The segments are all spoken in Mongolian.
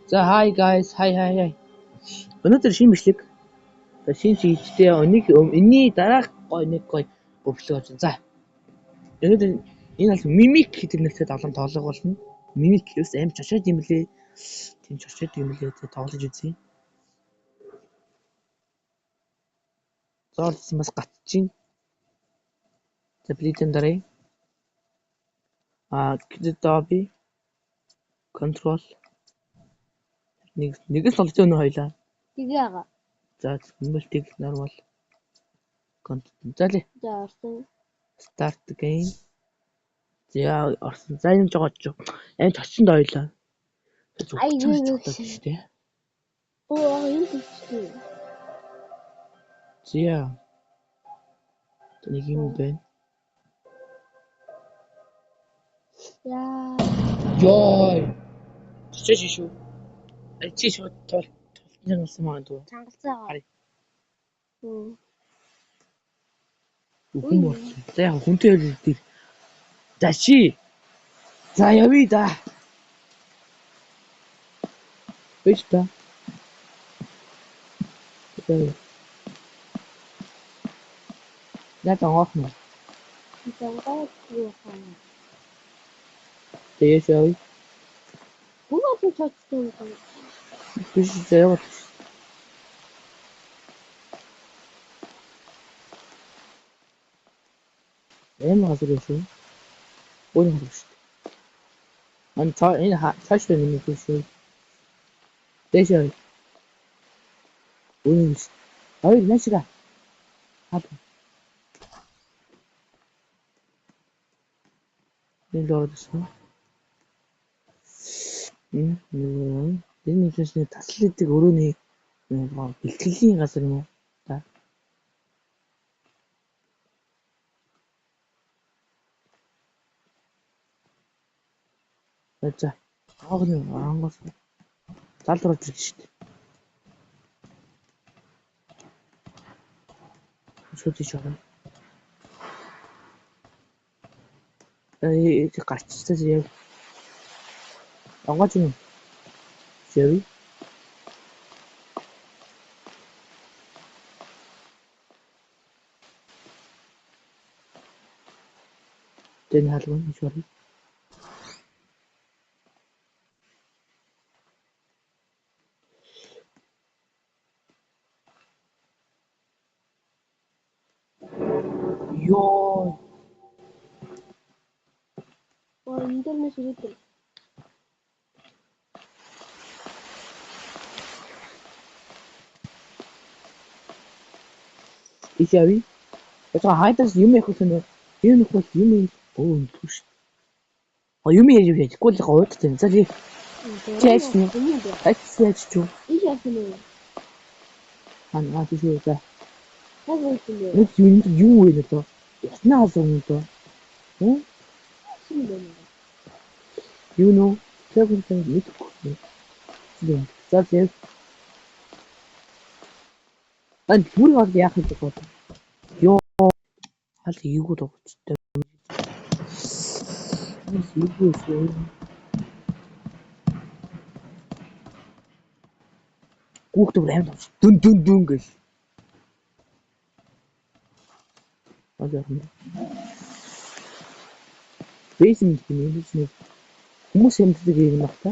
За hi guys, hi. Өнөөдөр шинэ бичлэг. Шинэ шийдтэй энэний дараах нэг гоё өвлөө. За. Өнөөдөр энэ бол мимик гэдэг нэртэй тоглоом тоглох болно. Мимик гэвс аим чошоод юм лээ. Тийм чошоод юм лээ. Тоглож үзье. Зоолсон бас гатчин. За плитэн дараа. Кдэби. Control. Нэгээс тоглож өнөө хоёлаа. Тэгээ ага. За мультик нормал. Контент. За лээ. За орсон. Start the game. За орсон. За энэ жогооч. Амт очинд ойлоо. Айгүй шүү дээ. Оо энэ төчтэй. Зя. Тэнийг юм бэ? Яа. Йой. Чи шүү. Чи шүү тол энэ болсон маа дөө. Чангалцаа. Хари. Үгүй. Үгүй мөн. За яг хүнтэй хэлдэг. За чи. За яви да. Биш та. Яг авах нь. Чангалцаа юу хаа. Тэгээд яви. Бүгд чочтой юм. Биш заяа. Эм газар шүү. Өөр юм шүү. Ан цаа энэ цааш байна нэг шүү. Дэшээ. Өөр шүү. Ой нэшга. Хат. Энэ лоодсон. Энэ нэшний тасал идэг өрөөний бэлтгэлийн газар юм уу? За. За. Агны ангас. Залрууж ирж штт. Шүтэж байгаа. Гарчсан яа. Ангаж юм. Яви. Тэн халуун шори. Йоо. Оо интернет ширээтэй. Ичави. Это хайдас юм их хөтөнө. Юм их бол юм оо түш. Юм яаж яаж гол гоодтой. За ли. Чэч нь. Ачсаач чуу. Иш яасан вэ? Ханаа тийшээ за. Хагас үү? Нэг юу вэ нэ то? Яснаа асуу то. Шинэ байна. You know, everything is good. За зэ. Ан бүр гал яах гэж бод. Йоо. Хал ийгүүд өгчтэй. Ийгүүд. Гүхт брэм дүн гэл. Ажаа. Бэйсмент гэнэ хүмүүс юмддаг юм баг та.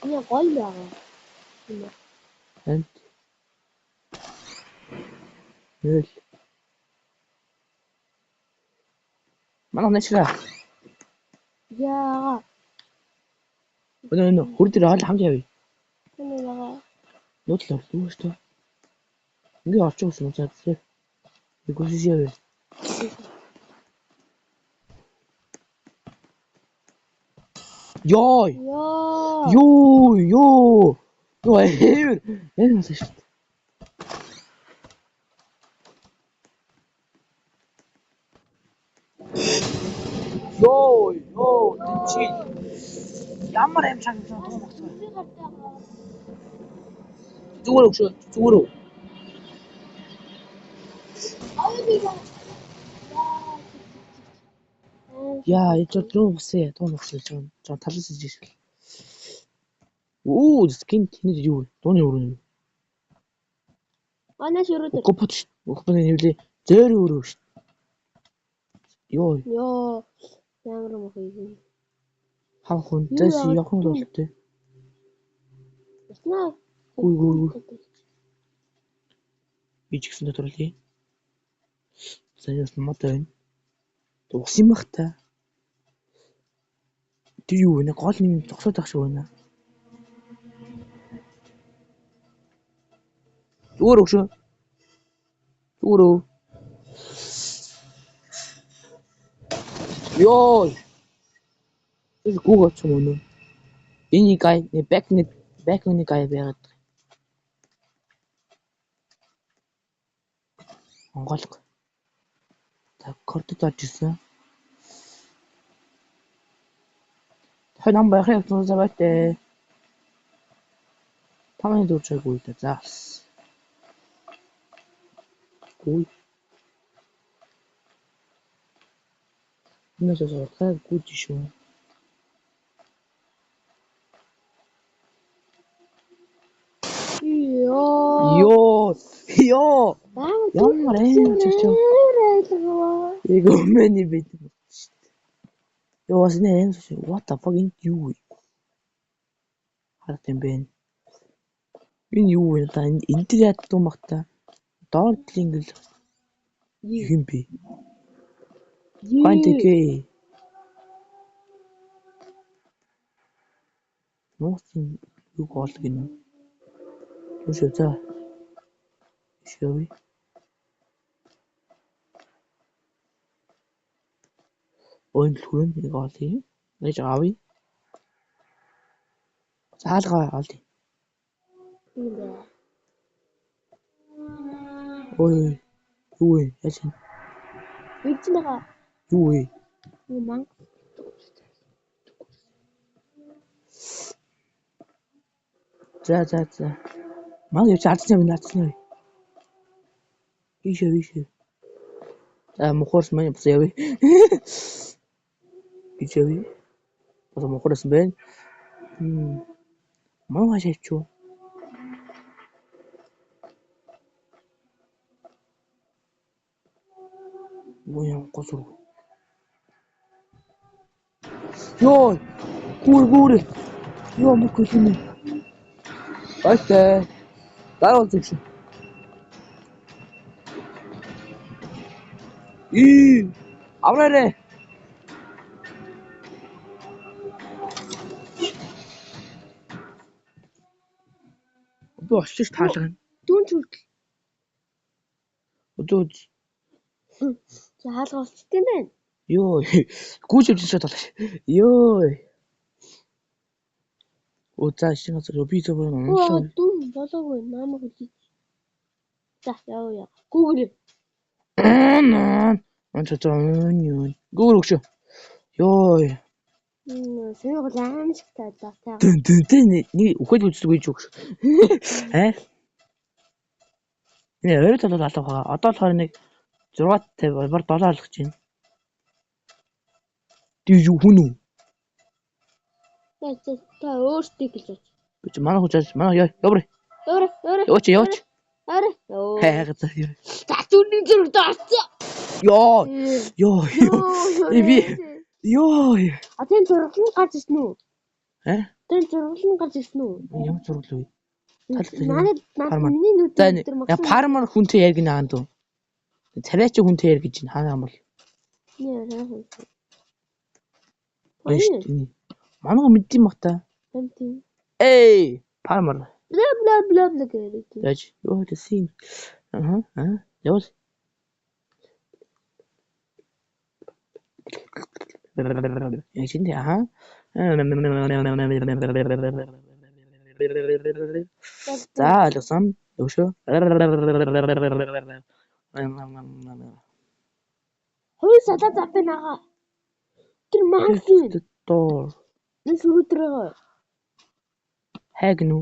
Яа гол байгаа. Ант. Нэл. Манай нэшра. Яага. Өнөө хөр дээр хаал хамт явъя. Энэ яага. Нуудлаа юу шүү дээ. Ингээ орчих юм цаа зү. Игүүсээс явъя. Йоо. Ёо. Энэ бас шүү дээ. Ёо, чи ямар юм шагнасан туу багсаа. Зүгээр өгшөө, зүгээр өг. Яа, жоо усээ. Дуун усээ жоо талаас иж. Оо, скин тэнэ юу? Дууны өрөө. Анаа ширүүдэр. Окопот. Окопот нэвлээ. Зөөр өрөө шүү. Йоо, Ёо. Ямар мох юм. хаа хүн дэс явах юм бол тээ. Яснаа. Гүй. Би ч гэсэн доторлээ. Саяас мод байна. Ус юм бах та. Тэг юу вэ? Гол юм зогсоод ах шиг байна. Зүгээр өгшөө. Зүгээрөө. Ёо. Тэр гуйгаа ч юм уу. Энийг гай, бэкний гай байгаад. Монголго. Та кордод орж ирсэн. Хай нам байхыг тусаатай. Тамийн дурчаагүй та заас. Гуй. Энэ зөвхөн гүйж шүү. Ёо. Ямар энэ ч чөө. Эго мэни бит. Ёо бас нэ энэ шүү. What the fuck энэ юу вэ? Харах юм бэ. Энэ юу вэ? Та энэ дээр яд тумах та. Доотлын ингээл юм бэ. Пантеке. Моцын юу гол гинэ. Түшөө за. Шөөе. Ой түн нэг олъё. Нэж авъя. Заалгаа олъё. Ой. Юу вэ? Яасан? Игчнага. Юу вэ? Манг. За. Маа яа чардсан юм наацсан. Ишээ. За мохорс мань бас явъя. Ишээ. Бас мохорс байна. Маа хашаач. 뭐야, 고소로. 야, 고래. 야, 뭐 그러시네. 맛있대. 따라와 줍시. 아무래래. 또 어찌 타잖아. Дүүн хүртэл. 어쩌지? За хаалга болчтой юм байна. Ёо, гүйж явж чадлаа. Ёо. Оо за шинэ газар би зөв Оо дүүн болоогүй намайг үлээ. За яа. Гүүгэр. Онцоо. Гүүр өгшөө. Ёо. Сэнийгэл аимшигтай даа. Тэн нэг үхэж үздэг гэж өгш. Энэ өөрөө талууд алгаа. Одоо болохоор нэг 650 бар 7 алгаж байна. Тэг юу хүн үү? Та өөртөө хэлж байна. Би ч манай хүчээс манай яваа. Яваач. Аре. Хайгацаа. За түүний зэрэг даарцсан. Ёо. Би. Ёо. А тэн зурглан гарч ирсэн үү? Тэн зурглан гарч ирсэн үү? Ямар зургал вэ? Надад миний нүд дээр Я пармар хүнтэй яг наанд уу. Царайч хүнтэй яг гэж хаана юм бол. Манайг мэддэм бах та. Эй, пармар. Бла гэдэг. Яаж юу гэсэн. Явал. Яг шинэ За алсан өшөө. Хөөе садаа запнага. Тэр мангсын тоо. нэг сүрүүтрээ. Хайг нү.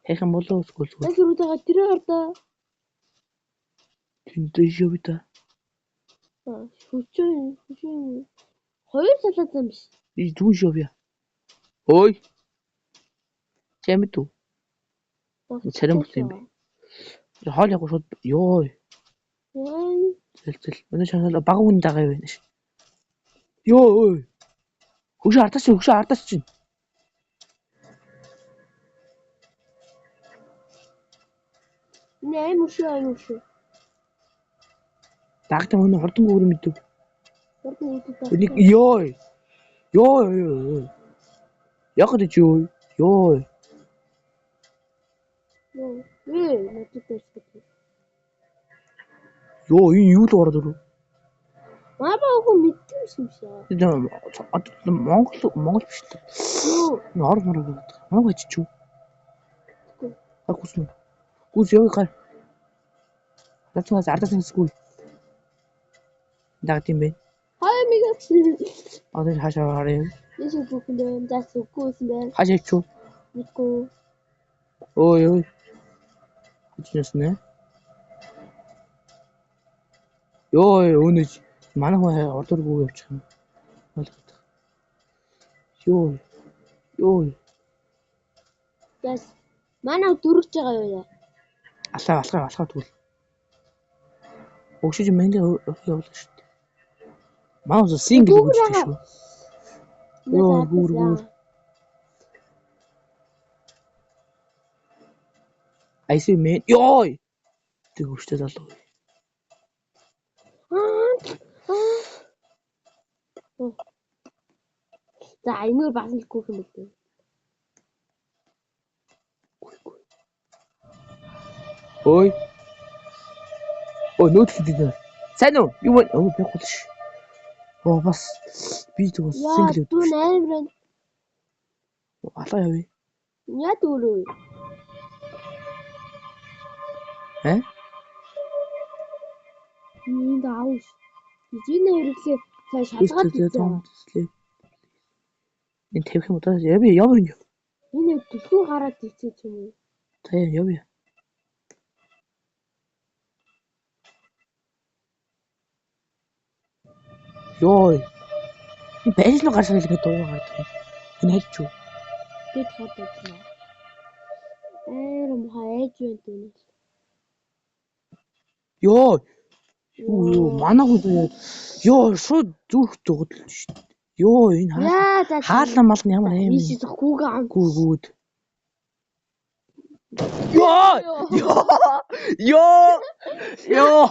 Хайхан болоо скул. Нэг сүрүүтрээ тэр гардаа. Тэнтэй шивэта. Хүчээ. Хоёр салаасан биш. 이 누군 시업이야? 어이? 잼도 잘못 봤네. 하려고 저 요. 셀셀. 오늘 저는 바구니다가 요. 요. 혹시 알았지? Не, мушу. 나한테 오늘 어떤 거 그림이 또. Ордын 요. 요. 약간 죠. 요. надад байсан. 요, 이 유도 알아들어. Мабаагүй мэддэг юм шиг шээ. 근데 Монгол биш л. Юу? 알아 말아. Монгол ч юу. Гүс яа гай. Нацгаас ардасан хэсгүй. Дагт юм бэ. Хай мигээс. Одоо хаашаа харъя. Яш бүхэндээ дас үгүйсэн байна. Хаашаа ч юу. Мэдгүй. Ой. Хичнэснэ. Ёо, өнөж манай хүн ордоргүй явчих юм. Ойлгох. Ёо. Дас. Манай дөрвж байгаа юу яа? Алхаа тэгвэл. Өгшөж мэндэ явуулах шүү дээ. Маус сингл үүсдэг шүү. Ёо, гүр. I see man. Ёо. Тэг өштэй залуу. За энээр бас л гүөх юм байна. Ой. Нөт хийдэг. Сайн уу? Юу вэ? Би гулш. Бас би тэгвэл сингл Дүү амар. алаа явъя. Яа дүүрөө. Энд аавш. Эзний хэрэглээ цаа шалгаад үзээ. Энэ тавих юм удаа явъя. Энэ төлхөө гараад ирчихэж юм уу? За явъя. Ёо. Би байж л гарсан хэлгээ дуу гардаг. Энэ хэлж юу? Тэд хадаж байна. Хайж байна түүнээс. Ёо. Юу манай хүн ёо шууд зүрх зугдал шүү дээ. Ёо энэ хаална мал нь ямар юм. Иш гүүгээ ам. Гүүд. Ёо.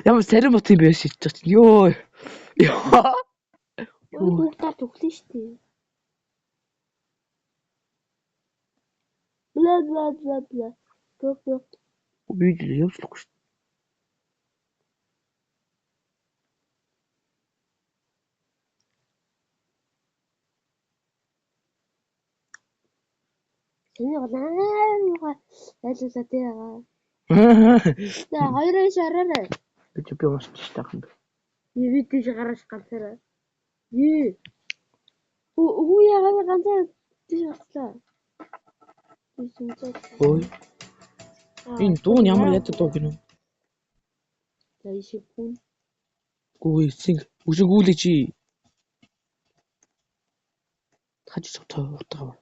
Ямар сарим бот юм бэ шийдэж байгаа чинь. Ёо. Хүүхдээр төглөн штий. Бла. Гоо. Би явуулахгүй шүү. Тэний голаа ялуулаа тэгээ. За хоёрын шараарай. Би уусч таах юм. Би тийш гараж ганцаараа. Хүү яагаад ганцаар тийш гарчлаа. Ой. Энэ дуу нь ямар яддаг дуу гинэ? За ишиг хүн. Гүү синг. Үгүй гүйлээ чи. Хаж цогтой утгаа.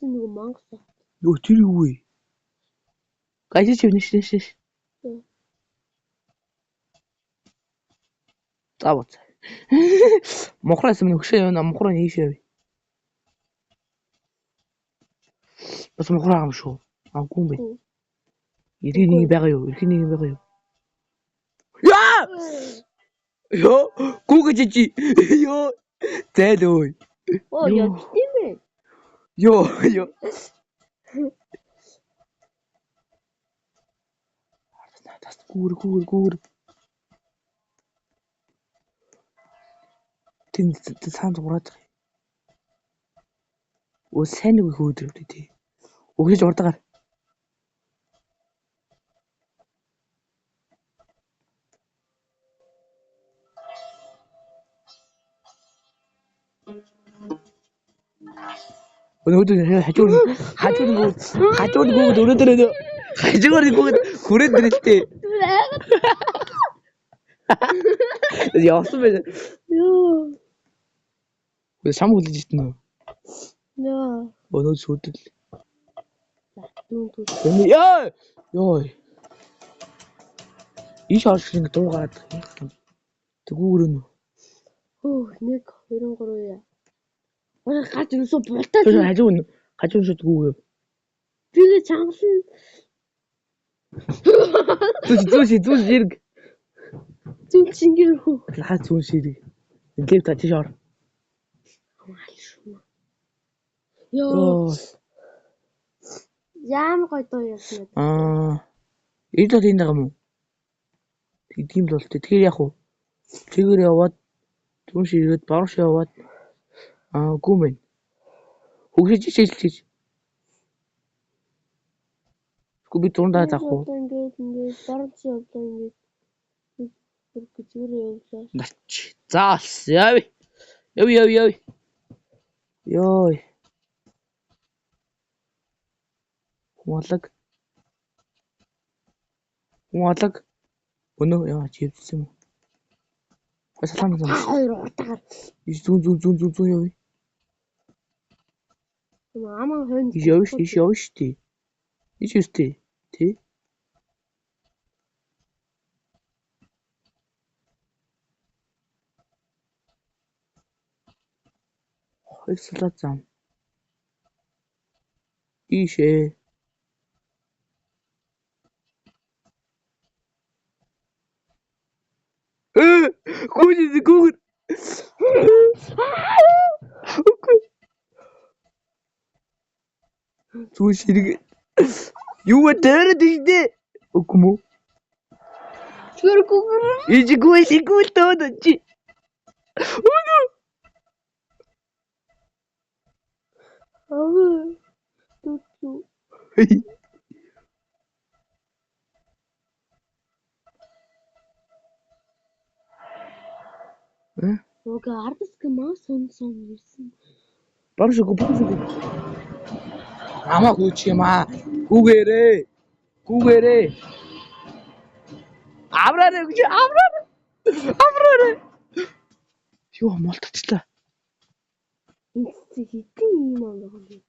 Нэг Монгол. Юу тэр юу вэ? Гайж чи нэш. Тавц. Мохроос минь өгшөө юм мохроо нийшээ. Бас мохроо юм шүү. Аггүй юм бэ. Ирэх нэг байгаа юу? Яа! Ёо, гүгэж чи. Ёо. Зэлөө. Яа тийм ээ. Ёо. Тас гүр. Тэнд цаанд ураад байгаа. Сайн нэг хөөдрөв тий. Өгөж урдгаар. Өнөөдөр хажууд гүгэд өнөөдөр хажууд гүгэд хүрээд нэрэлтэй. Явсан байна. Ёо. Шам хүлээж итнэ. Ёо. Өнөө шүдэл. Дүүн. Яа. Ёо. Иш орш ингэ дуу гараад юм. Тэгүүр нь. Хөө 1 2 3 яа. Орой гаж юусоо бултаа. Тэр хажуу шүд гүүгээ. Тэгээ чангалсан. Зүүш зэрэг. Зүг чингэр хөө. Хаа зүүн ширэг. Ингээд та тийш ор. Ёо. Яам гой дуу яасан бэ? Эд бол энэ байгаа юм уу? Тийм л бол тэгэхээр яг уу. Чигээр яваад зүүн ширгээд барууш яваад үгүй мэн. Хөгжиж хэлж. Скуби тундаа заах уу? Ингээд барууш явлаа ингээд. Хөргөж явлаа. Нач. Заас яв. Яв. Ёй. Хумалаг. Өнөө яа чивдсэн юм. Салам зам. Хоёр уртагаар. Зүүн яв. Амаа хойно. Яв штий. Ич үстэй. Тэ? Хоёр салаад зам. Ишээ. Гүүр. Зүүн ширэг. Юу дээрээ дийдэ. Үгүй мүү? Чүргүүр. Ижиггүй тоод чи. Өнөө. Туу. Ога ардас гэмаа сон ирсэн. Баруш үгүй. Амаа гүйч юм аа. Гүүгээрээ. Авраарэ. Юу молтчлаа. Эцэг хитэн юм аа байгаа юм.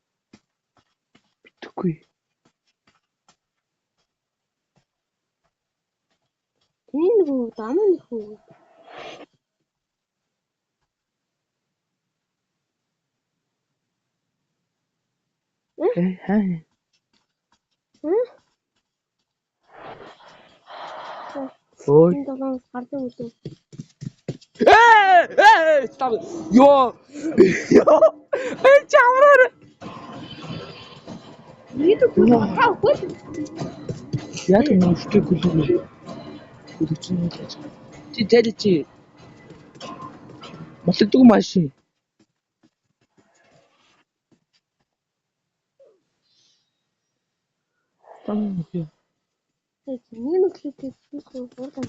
Битгэхгүй. Энэ нөгөө дамын хөө. Хаа. Ой. Энэ долоон гардаг үлээ. Став. Ёо. Чамраа. Видео таа хөөс. Яг нүштэй гүлээ. Гүлчихсэн юм гэж. Чи зэл чи. Мослогдгүй машин. Тамхи. Нэг нүглээтэй хийх хурдан.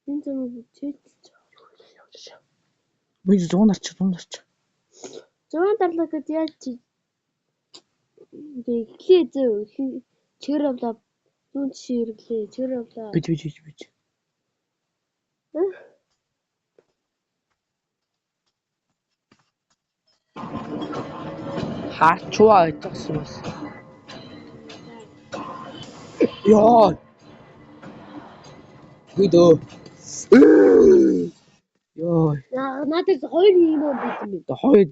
Энэ зам чийдэж. Би зуунарч. Зуун дарлаа гэж яаж чи. Ихлээ зөө. Чигэр авлаа. Зүүн ширэглээ. Чигэр авлаа. Бич. Хачуа айтсан бас. Яа. Гүдөө. Яа. Надад хоёр юм уу бид юм. Хоёр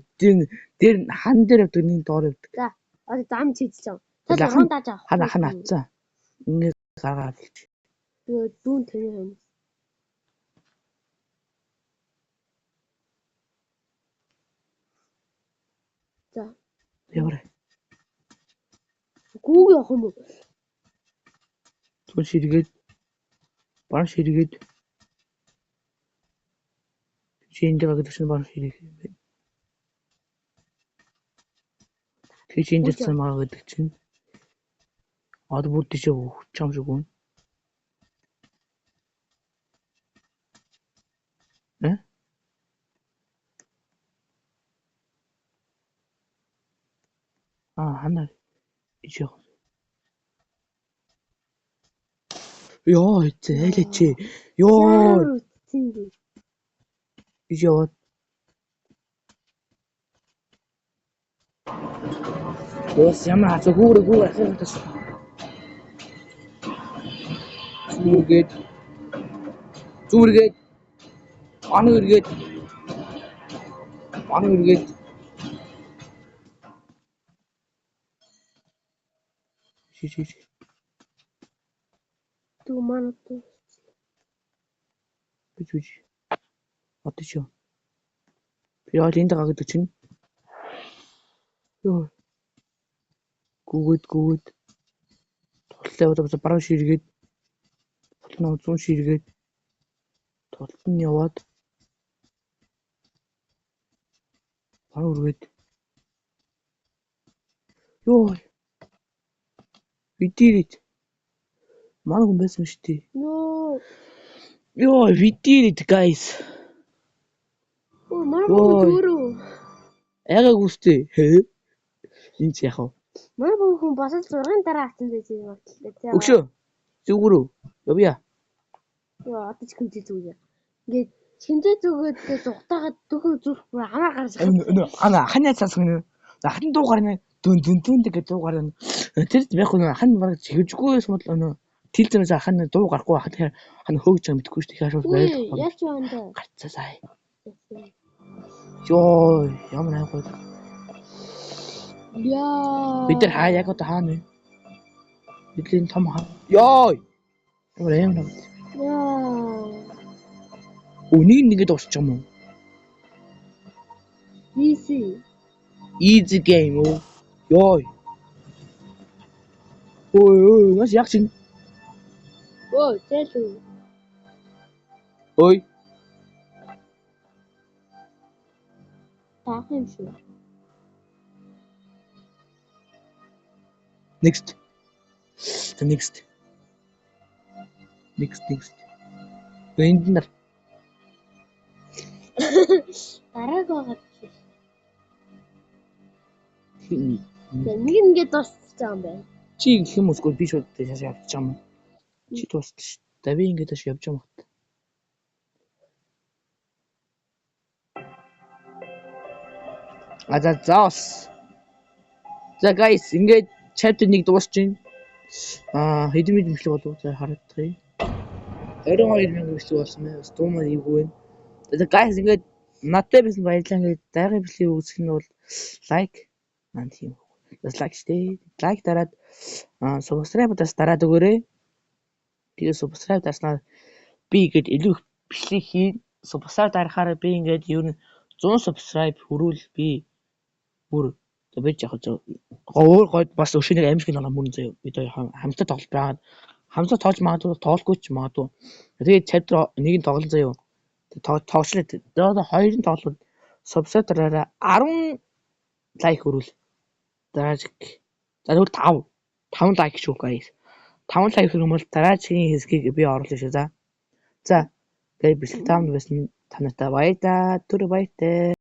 дээр хан дээр авдаг нэг доор авдаг. За, одоо зам чийдэж байгаа. Та руу дааж авах. Хана атсан. Ингээ гаргаад хэлж. Тэгээ дүүн тэний юм. За. Яваа. Гүүг явах юм уу? Зүүн ширгээд. Баруун ширгээд. Энд байгаа гэдэг чинь баруун ширэг юм байна. Тэгж энд дэрсэн байгаа гэдэг чинь. Одоо бүр тийш чам шиг үн. ханаа ичээ. Ёо зээлээч. Ёо Тинди. ичээ. Ёс ямар хацаа гүүрээ ахиад. Зүргээд аны үргээд шиш Түү манад. гэж одоо ч юм. Би яа энд байгаа гэдэг чинь. Ёо. Гүгэд тутлаа удаа баруун ширгээд тутлаа зүүн ширгээд тутал нь яваад баруун үргээд ёо видирит манай хүн байсан шүү дээ. Ёо видирит guys. Манай дөрөв. Яга гүстэй. Энд яах вэ? Манай хүн басал 6-ын дараа авсан байж байгаа. Өгшөө. Зүгүрөө. Явъя. Яа, одоо ч хэмжээ зүгөө. Ингээд хэмжээ зүгээд зүгтаагаад дөхөө зүрх бүр амаар гарч ирсэн. Ана ханаа цасгэн. Хатан дуугаар нэ дүн гэдэг дуугаар нэ. Тэр яг нь хан бараг чигжгүй юм бол тэлцэнээс хан дуу гарахгүй хахад хан хөөгч юм мэдгүй шүү дээ. Хашаа байлаа. Яаж юм даа. Гарцаа сая. Ёо, ямар хайгуу. Яа. Бид нар хаа яг одоо хаана вэ? Бидний том хаа. Ёо. Ямар юм бэ? Яа. Үнийг нэгэд уусч юм уу? Easy game уу? Ёо. Ой, нас яг чин. Ой, зээлүү. Ой. Таах юм шүү. Next. Энд нар Дарааг байгаа. хин. Нэг ингээд дуусчих юм байна. Чи гэх юм уусгүй би шууд яаш явчих юм. Чи дуусчих ш. Дави ингээд тааш явж байгаа юм. Заос. За guys, ингээд chapter 1 дуусч байна. Хэдэн минут бичлэг болов? За харагдъя. 22,000 бичлэг болсон байна. Стумаа ийггүй байна. За guys, ингээд надтай бисэн баярлалаа. Ингээд дараагийн бичлэгийг үзэх нь бол лайк тийм. Бас лайк дараад subscribe-аас дараад өгөөрэй. Тэгээ subscribe дарснаар би ингээд илүү их бичлэг хийн. Subscribe дарахаараа би ингээд ер нь 100 subscribe хүрүүл би бүр би яг гоо бас өшөөний аимшиг нэг мөн заяа. Бид хамтдаа тоглож байгаа. Хамтдаа тоолж магадгүй тоолгүй ч магадгүй. Тэгээд chapter 1-ийн тоглол заяа. Тоглолоо. Одоо 2-ын тоглолт subscribe дараараа 10 лайк хүрүүл. Дараач. За тэгвэл 5 лайк шүү guys. 5 лайк хүрэх юм бол дараагийн хэсгийг би оруулах шүү. За. Тэгээд бичлэг таамаг байсан танартай баярлалаа. Түр баяртай.